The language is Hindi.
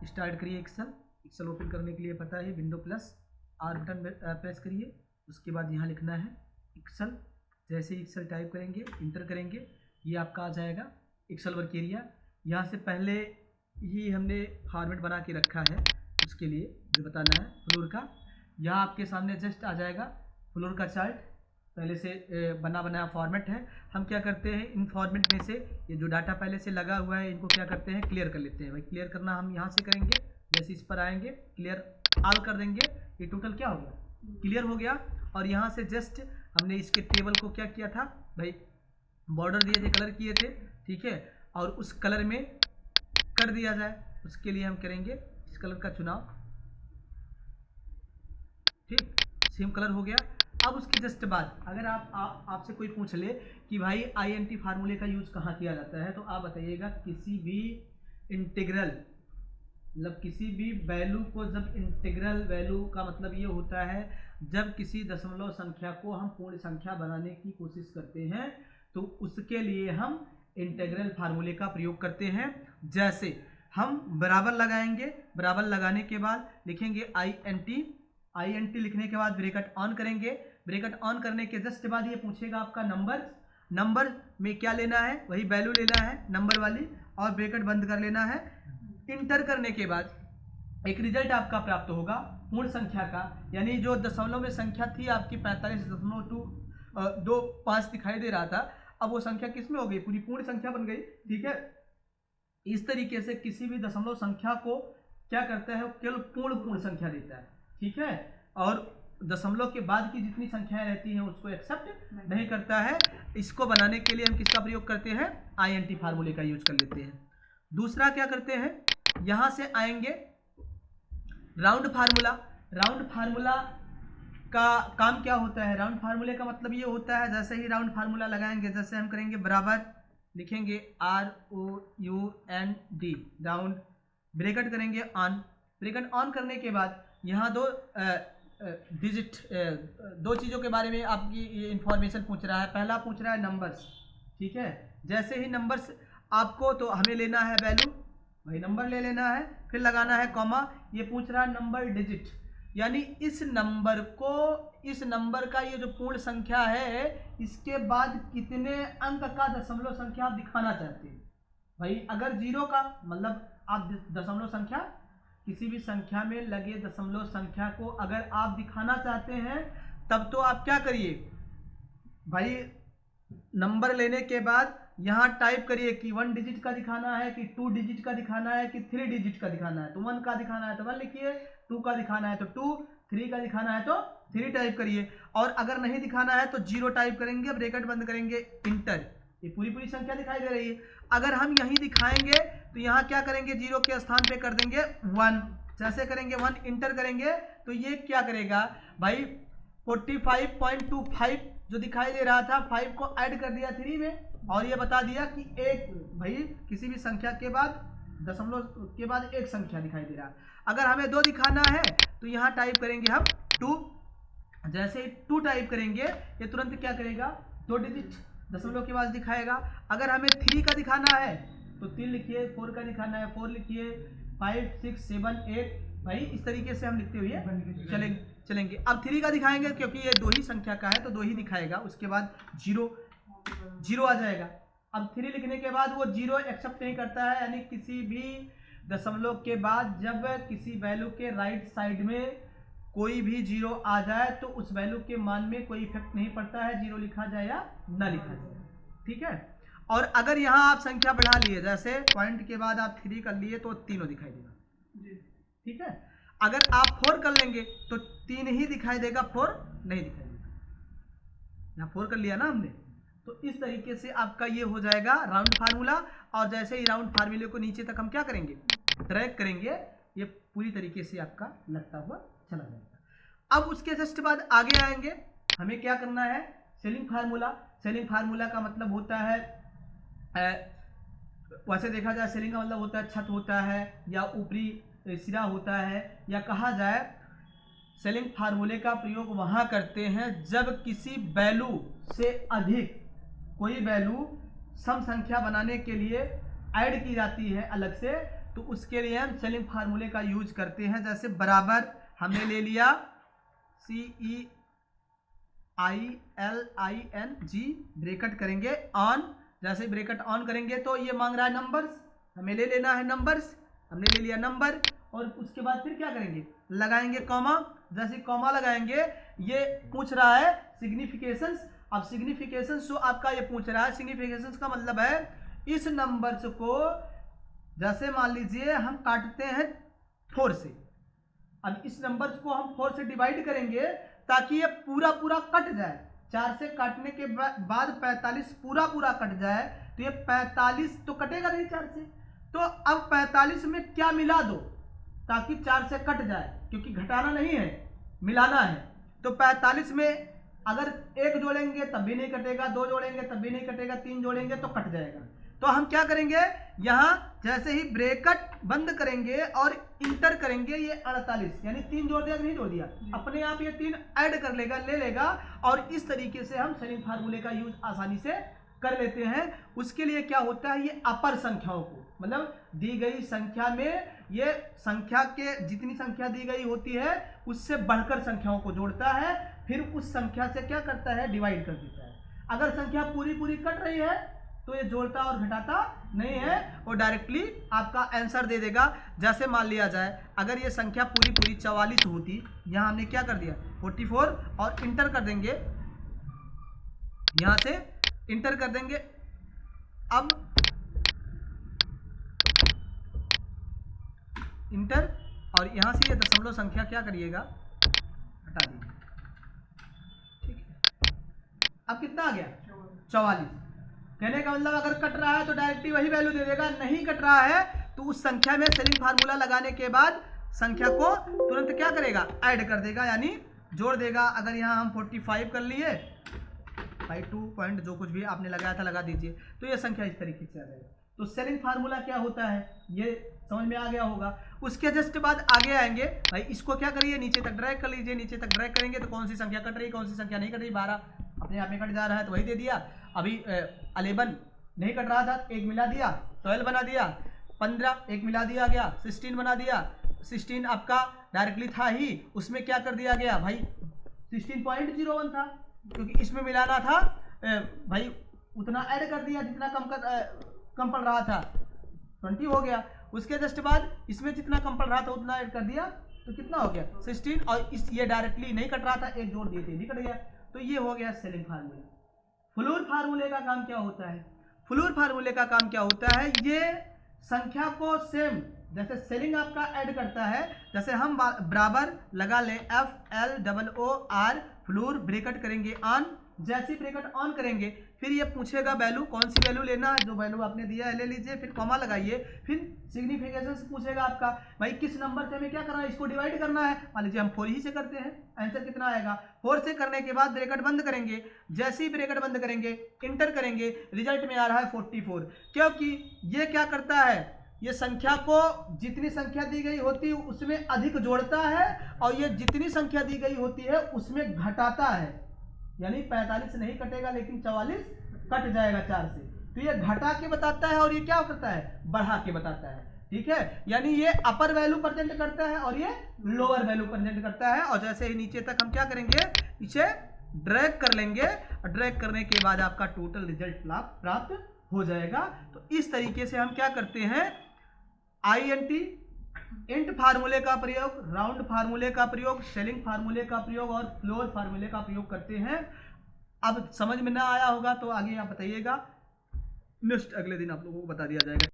स्टार्ट करिए एक्सेल ओपन करने के लिए पता है window plus are button press करिए, उसके बाद यहाँ लिखना है एक्सेल। जैसे ही एक्सेल टाइप करेंगे इंटर करेंगे ये आपका आ जाएगा एक्सेल वर्क एरिया। यहाँ से पहले ही हमने फॉर्मेट बना के रखा है, उसके लिए जो बताना है फ्लोर का। यहाँ आपके सामने जस्ट आ जाएगा फ्लोर का चार्ट, पहले से बना बनाया फॉर्मेट है। हम क्या करते हैं इन फॉर्मेट में से ये जो डाटा पहले से लगा हुआ है इनको क्या करते हैं क्लियर कर लेते हैं। भाई क्लियर करना हम यहाँ से करेंगे, जैसे इस पर आएंगे क्लियर ऑल कर देंगे, ये टोटल क्या हो गया क्लियर हो गया। और यहाँ से जस्ट हमने इसके टेबल को क्या किया था भाई, बॉर्डर दिए थे, कलर किए थे, ठीक है, और उस कलर में कर दिया जाए। उसके लिए हम करेंगे इस कलर का चुनाव, ठीक, सेम कलर हो गया। अब उसके जस्ट बाद अगर आपसे कोई पूछ ले कि भाई INT फार्मूले का यूज कहाँ किया जाता है, तो आप बताइएगा किसी भी इंटीग्रल, मतलब किसी भी वैल्यू को, जब इंटीग्रल वैल्यू का मतलब ये होता है जब किसी दशमलव संख्या को हम पूर्ण संख्या बनाने की कोशिश करते हैं तो उसके लिए हम इंटीग्रल फार्मूले का प्रयोग करते हैं। जैसे हम बराबर लगाएंगे, बराबर लगाने के बाद लिखेंगे INT लिखने के बाद ब्रैकेट ऑन करेंगे, ब्रैकेट ऑन करने के जस्ट बाद ये पूछेगा आपका नंबर में क्या लेना है, वही वैल्यू लेना है नंबर वाली, और ब्रैकेट बंद कर लेना है। इंटर करने के बाद एक रिजल्ट आपका प्राप्त होगा पूर्ण संख्या का, यानी जो दशमलव में संख्या थी आपकी 45.225 दिखाई दे रहा था, अब वो संख्या किस में हो गई, पूरी पूर्ण संख्या बन गई, ठीक है। इस तरीके से किसी भी दशमलव संख्या को क्या करता है केवल पूर्ण संख्या देता है, ठीक है, और दशमलव के बाद की जितनी संख्याएं रहती हैं उसको एक्सेप्ट नहीं करता है। इसको बनाने के लिए हम किसका प्रयोग करते हैं, INT फार्मूले का यूज कर लेते हैं। दूसरा क्या करते हैं, यहां से आएंगे राउंड फार्मूला। राउंड फार्मूला का काम क्या होता है, राउंड फार्मूले का मतलब ये होता है जैसे ही राउंड फार्मूला लगाएंगे, जैसे हम करेंगे बराबर, लिखेंगे ROUND राउंड, ब्रैकेट करेंगे ऑन, ब्रैकेट ऑन करने के बाद यहाँ दो चीज़ों के बारे में आपकी इंफॉर्मेशन पूछ रहा है। पहला पूछ रहा है नंबर्स, ठीक है, जैसे ही नंबर्स आपको, तो हमें लेना है वैल्यू, वही नंबर ले लेना है, फिर लगाना है कॉमा। ये पूछ रहा है नंबर डिजिट, यानी इस नंबर का ये जो पूर्ण संख्या है इसके बाद कितने अंक का दशमलव संख्या आप दिखाना चाहते हैं। भाई अगर 0 का मतलब आप दशमलव संख्या, किसी भी संख्या में लगे दशमलव संख्या को अगर आप दिखाना चाहते हैं तब तो आप क्या करिए भाई, नंबर लेने के बाद यहाँ टाइप करिए कि 1 डिजिट का दिखाना है कि 2 डिजिट का दिखाना है कि 3 डिजिट का दिखाना है, तो 1 का दिखाना है तो 1 लिखिए, 2 का दिखाना है तो 2, 3 का दिखाना है तो 3 टाइप करिए, और अगर नहीं दिखाना है तो 0 टाइप करेंगे, ब्रैकेट बंद करेंगे, इंटर। ये पूरी संख्या दिखाई दे रही है। अगर हम यहीं दिखाएंगे तो यहाँ क्या करेंगे, 0 के स्थान पे कर देंगे 1, जैसे करेंगे 1, इंटर करेंगे तो ये क्या करेगा भाई, 45.25 जो दिखाई दे रहा था 5 को ऐड कर दिया 3 में, और ये बता दिया कि एक, भाई किसी भी संख्या के बाद दशमलव के बाद एक संख्या दिखाई दे रहा। अगर हमें 2 दिखाना है तो यहाँ टाइप करेंगे हम 2, जैसे 2 टाइप करेंगे ये तुरंत क्या करेगा, 2 डिजिट दशमलव के बाद दिखाएगा। अगर हमें 3 का दिखाना है तो 3 लिखिए, 4 का दिखाना है 4 लिखिए, 5, 6, 7, 8, भाई इस तरीके से हम लिखते हुए चलेंगे। अब 3 का दिखाएंगे क्योंकि ये 2 ही संख्या का है तो 2 ही दिखाएगा, उसके बाद 0 आ जाएगा। अब 3 लिखने के बाद वो 0 एक्सेप्ट नहीं करता है, यानी किसी भी दशमलव के बाद जब किसी वैल्यू के राइट साइड में कोई भी 0 आ जाए तो उस वैल्यू के मान में कोई इफेक्ट नहीं पड़ता है, 0 लिखा जाए या ना लिखा जाए, ठीक है। और अगर यहाँ आप संख्या बढ़ा लिए, जैसे पॉइंट के बाद आप 3 कर लिए तो 3 दिखाई देगा, ठीक है। अगर आप 4 कर लेंगे तो 3 ही दिखाई देगा, 4 नहीं दिखाई देगा। यहाँ 4 कर लिया ना हमने, तो इस तरीके से आपका ये हो जाएगा राउंड फार्मूला। और जैसे ही राउंड फार्मूले को नीचे तक हम क्या करेंगे, ड्रैग करेंगे, ये पूरी तरीके से आपका लगता हुआ चला जाएगा। अब उसके जस्ट बाद आगे आएंगे, हमें क्या करना है, सेलिंग फार्मूला। सेलिंग फार्मूला का मतलब होता है, वैसे देखा जाए सेलिंग का मतलब होता है छत होता है या ऊपरी सिरा होता है, या कहा जाए सेलिंग फार्मूले का प्रयोग वहां करते हैं जब किसी वैल्यू से अधिक कोई वैल्यू सम संख्या बनाने के लिए ऐड की जाती है अलग से, तो उसके लिए हम सेलिंग फार्मूले का यूज करते हैं। जैसे बराबर हमने ले लिया CEILING, ब्रैकेट करेंगे ऑन। जैसे ब्रैकेट ऑन करेंगे तो ये मांग रहा है नंबर्स, हमें ले लेना है नंबर्स, हमने ले लिया नंबर। और उसके बाद फिर क्या करेंगे, लगाएंगे कॉमा। जैसे कॉमा लगाएंगे, ये पूछ रहा है सिग्निफिकेशंस। अब सिग्निफिकेशंस जो आपका ये पूछ रहा है, सिग्निफिकेशंस का मतलब है इस नंबर्स को, जैसे मान लीजिए हम काटते हैं 4 से। अब इस नंबर्स को हम 4 से डिवाइड करेंगे ताकि ये पूरा पूरा कट जाए। 4 से काटने के बाद 45 पूरा पूरा कट जाए, तो ये 45 तो कटेगा नहीं 4 से। तो अब 45 में क्या मिला दो ताकि 4 से कट जाए, क्योंकि घटाना नहीं है, मिलाना है। तो 45 में अगर 1 जोड़ेंगे तब भी नहीं कटेगा, 2 जोड़ेंगे तब भी नहीं कटेगा, 3 जोड़ेंगे तो कट जाएगा। तो हम क्या करेंगे, यहाँ जैसे ही ब्रैकेट बंद करेंगे और इंटर करेंगे, ये 48 यानी 3 जोड़ दिया कि नहीं जोड़ दिया, अपने आप ये 3 ऐड कर लेगा, ले लेगा। और इस तरीके से हम सेलिंग फार्मूले का यूज आसानी से कर लेते हैं। उसके लिए क्या होता है, ये अपर संख्याओं को, मतलब दी गई संख्या में ये संख्या के जितनी संख्या दी गई होती है उससे बढ़कर संख्याओं को जोड़ता है, फिर उस संख्या से क्या करता है, डिवाइड कर देता है। अगर संख्या पूरी पूरी कट रही है तो ये जोड़ता और घटाता नहीं है, और डायरेक्टली आपका आंसर दे देगा। जैसे मान लिया जाए अगर ये संख्या पूरी पूरी 44 होती, यहाँ हमने क्या कर दिया 44 और इंटर कर देंगे, यहाँ से इंटर कर देंगे। अब इंटर और यहाँ से ये दशमलव संख्या क्या करिएगा, हटा दीजिए। ठीक है, अब कितना आ गया 44। कहने का मतलब अगर कट रहा है तो डायरेक्टली वही वैल्यू दे देगा, नहीं कट रहा है तो उस संख्या में सेलिंग फार्मूला लगाने के बाद संख्या को तुरंत क्या करेगा, ऐड कर देगा, यानी जोड़ देगा। अगर यहाँ हम 45 कर लिए, 2 पॉइंट जो कुछ भी आपने लगाया था लगा दीजिए, तो ये संख्या इस तरीके से आ जाएगी। तो सेलिंग फार्मूला क्या होता है ये समझ में आ गया होगा। उसके जस्ट बाद आगे आएंगे, भाई इसको क्या करिए, नीचे तक ड्रैग कर लीजिए। नीचे तक ड्रैग करेंगे तो कौन सी संख्या कट रही है, कौन सी संख्या नहीं कट रही। 12 अपने आप में कट जा रहा है तो वही दे दिया। अभी 11 नहीं कट रहा था, 1 मिला दिया, 12 बना दिया। 15 1 मिला दिया गया, 16 बना दिया। 16 आपका डायरेक्टली था ही, उसमें क्या कर दिया गया भाई 16.01 था, क्योंकि इसमें मिलाना था भाई, उतना ऐड कर दिया जितना कम पड़ रहा था, 20 हो गया। उसके जस्ट बाद इसमें जितना कम पड़ रहा था उतना ऐड कर दिया, तो कितना हो गया 16। और इस ये डायरेक्टली नहीं कट रहा था, 1 जोड़ दिए थे, नहीं कट गया। तो ये हो गया सेलिंग फार्मूला। फ्लोर फार्मूले का काम क्या होता है, फ्लोर फार्मूले का काम क्या होता है, ये संख्या को सेम जैसे सेलिंग आपका ऐड करता है, जैसे हम बराबर लगा ले FLOOR फ्लोर, ब्रैकेट करेंगे ऑन। जैसे ब्रैकेट ऑन करेंगे फिर ये पूछेगा वैल्यू, कौन सी वैल्यू लेना है, जो वैल्यू आपने दिया है ले लीजिए, फिर कॉमा लगाइए। फिर सिग्निफिकेशन से पूछेगा आपका भाई किस नंबर से हमें क्या करना है, इसको डिवाइड करना है। मान लीजिए हम 4 ही से करते हैं, आंसर कितना आएगा 4 से करने के बाद ब्रैकेट बंद करेंगे। जैसे ही ब्रैकेट बंद करेंगे इंटर करेंगे, रिजल्ट में आ रहा है 44, क्योंकि ये क्या करता है, ये संख्या को जितनी संख्या दी गई होती है उसमें अधिक जोड़ता है, और ये जितनी संख्या दी गई होती है उसमें घटाता है। यानी 45 नहीं कटेगा लेकिन 44 कट जाएगा 4 से। तो ये घटा के बताता है और ये क्या करता है, बढ़ा के बताता है। ठीक है, यानी ये अपर वैल्यू प्रेजेंट करता है और ये लोअर वैल्यू प्रेजेंट करता है। और जैसे ही नीचे तक हम क्या करेंगे, इसे ड्रैग कर लेंगे, और ड्रैग करने के बाद आपका टोटल रिजल्ट प्राप्त हो जाएगा। तो इस तरीके से हम क्या करते हैं, इंट फार्मूले का प्रयोग, राउंड फार्मूले का प्रयोग, सेलिंग फार्मूले का प्रयोग और फ्लोर फार्मूले का प्रयोग करते हैं। अब समझ में ना आया होगा तो आगे आप बताइएगा, नेक्स्ट अगले दिन आप लोगों को बता दिया जाएगा।